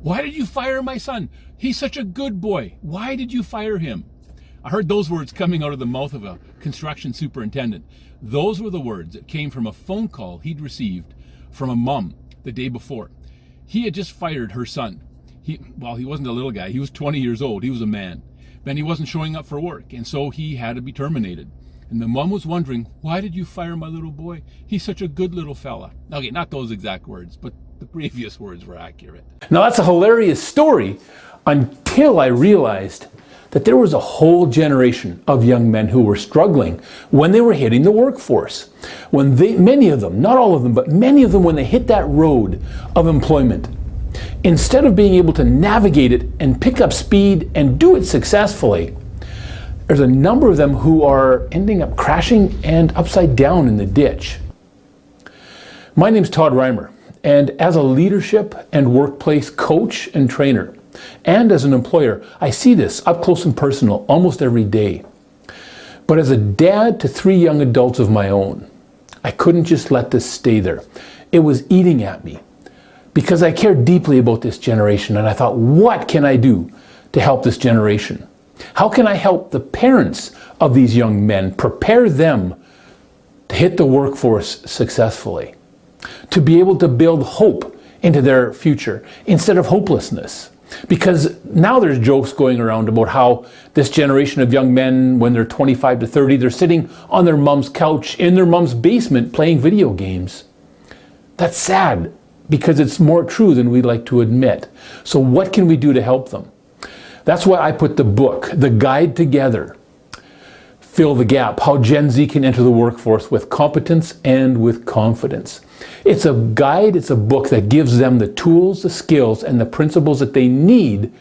Why did you fire my son? He's such a good boy. Why did you fire him? I heard those words coming out of the mouth of a construction superintendent. Those were the words that came from a phone call he'd received from a mom the day before. He had just fired her son. He wasn't a little guy. He was 20 years old. He was a man. Then he wasn't showing up for work, and so he had to be terminated. And the mom was wondering, why did you fire my little boy? He's such a good little fella. Okay, not those exact words, but the previous words were accurate. Now that's a hilarious story until I realized that there was a whole generation of young men who were struggling when they were hitting the workforce. Many of them, not all of them, but many of them, when they hit that road of employment, instead of being able to navigate it and pick up speed and do it successfully, there's a number of them who are ending up crashing and upside down in the ditch. My name's Todd Reimer, and as a leadership and workplace coach and trainer, and as an employer, I see this up close and personal almost every day. But as a dad to 3 young adults of my own, I couldn't just let this stay there. It was eating at me because I care deeply about this generation, and I thought, what can I do to help this generation? How can I help the parents of these young men, prepare them to hit the workforce successfully, to be able to build hope into their future instead of hopelessness? Because now there's jokes going around about how this generation of young men, when they're 25 to 30, they're sitting on their mom's couch in their mom's basement playing video games. That's sad because it's more true than we'd like to admit. So what can we do to help them? That's why I put the book, the guide together, Fill the Gap, How Gen Z Can Enter the Workforce with Competence and with Confidence. It's a guide, it's a book that gives them the tools, the skills, and the principles that they need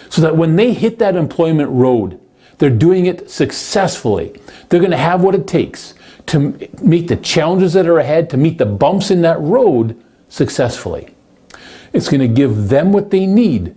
so that when they hit that employment road, they're doing it successfully. They're going to have what it takes to meet the challenges that are ahead, to meet the bumps in that road successfully. It's going to give them what they need,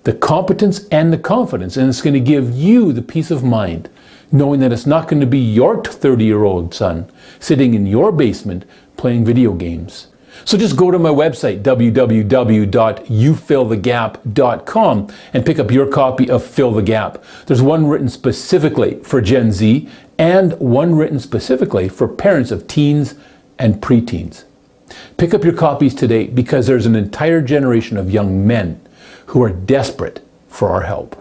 the competence and the confidence, and it's going to give you the peace of mind knowing that it's not going to be your 30-year-old son sitting in your basement playing video games. So just go to my website, www.youfillthegap.com, and pick up your copy of Fill the Gap. There's one written specifically for Gen Z and one written specifically for parents of teens and preteens. Pick up your copies today because there's an entire generation of young men who are desperate for our help.